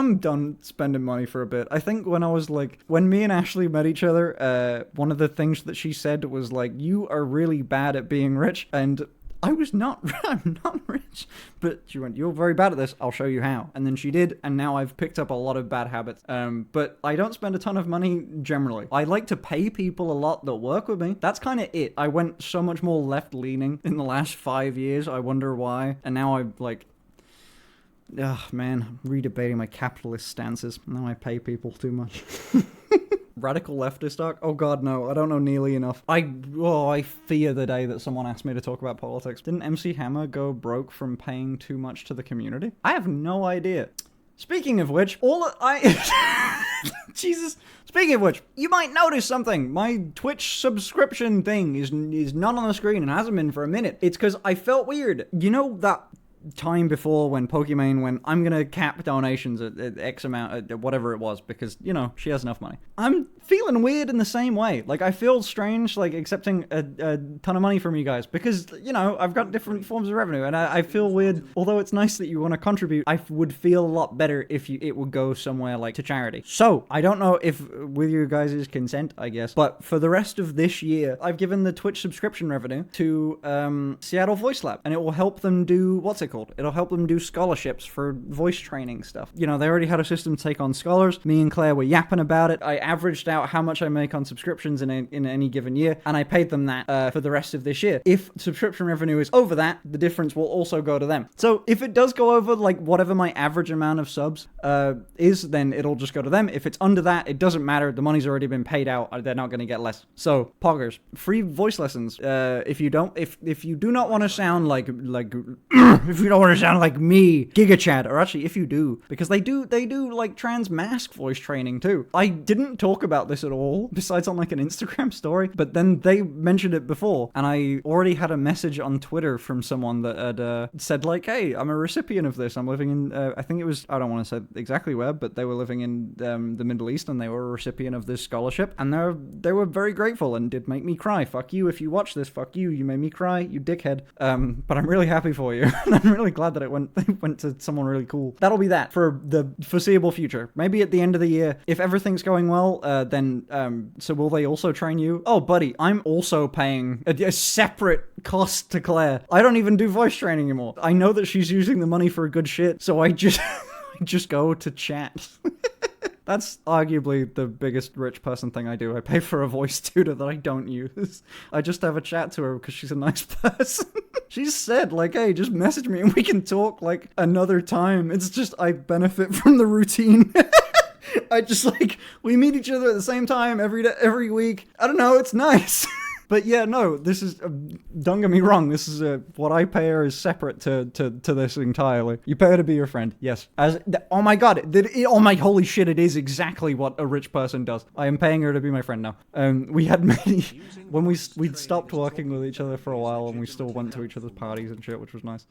am done spending money for a bit. I think when I was like, when me and Ashley met each other, one of the things that she said was like, you are really bad at being rich, and I was not, I'm not rich, but she went, you're very bad at this, I'll show you how. And then she did, and now I've picked up a lot of bad habits. But I don't spend a ton of money generally. I like to pay people a lot that work with me. That's kind of it. I went so much more left-leaning in the last 5 years, I wonder why. And now I'm like, ugh, man, I'm redebating my capitalist stances. Now I pay people too much. Radical leftist arc? Oh god, no. I don't know nearly enough. I fear the day that someone asked me to talk about politics. Didn't MC Hammer go broke from paying too much to the community? I have no idea. Speaking of which, Jesus. Speaking of which, you might notice something. My Twitch subscription thing is not on the screen and hasn't been for a minute. It's because I felt weird. You know that time before when Pokimane went, I'm gonna cap donations at X amount, at whatever it was, because, you know, she has enough money. I'm feeling weird in the same way. Like, I feel strange, like, accepting a ton of money from you guys, because, you know, I've got different forms of revenue, and I feel weird. Although it's nice that you want to contribute, I would feel a lot better if it would go somewhere, like, to charity. So, I don't know if, with you guys' consent, I guess, but for the rest of this year, I've given the Twitch subscription revenue to Seattle Voice Lab, and it will help them do, what's it called? It'll help them do scholarships for voice training stuff. You know, they already had a system to take on scholars. Me and Claire were yapping about it. I averaged out how much I make on subscriptions in any given year, and I paid them that for the rest of this year. If subscription revenue is over that, the difference will also go to them. So if it does go over, like, whatever my average amount of subs is, then it'll just go to them. If it's under that, it doesn't matter. The money's already been paid out. They're not going to get less. So, poggers, free voice lessons. If you do not want to sound like if you don't want to sound like me, GigaChad, or actually if you do, because they do like trans mask voice training too. I didn't talk about this at all, besides on like an Instagram story, but then they mentioned it before, and I already had a message on Twitter from someone that had said like, hey, I'm a recipient of this. I'm living in, I think it was, I don't want to say exactly where, but they were living in the Middle East, and they were a recipient of this scholarship, and they were very grateful and did make me cry. Fuck you if you watch this. Fuck you. You made me cry, you dickhead. But I'm really happy for you. I'm really glad that it went to someone really cool. That'll be that for the foreseeable future. Maybe at the end of the year, if everything's going well, then so will they also train you? Oh, buddy, I'm also paying a separate cost to Claire. I don't even do voice training anymore. I know that she's using the money for good shit, so I just just go to chat. That's arguably the biggest rich person thing I do. I pay for a voice tutor that I don't use. I just have a chat to her because she's a nice person. She said, like, hey, just message me and we can talk, like, another time. It's just, I benefit from the routine. I just, like, we meet each other at the same time every week. I don't know, it's nice. But yeah, no, this is, don't get me wrong, this is, what I pay her is separate to this entirely. You pay her to be your friend, yes. Oh my god, oh my holy shit, it is exactly what a rich person does. I am paying her to be my friend now. We had many, when we'd stopped working with each other for a while, and we still went to each other's parties and shit, which was nice.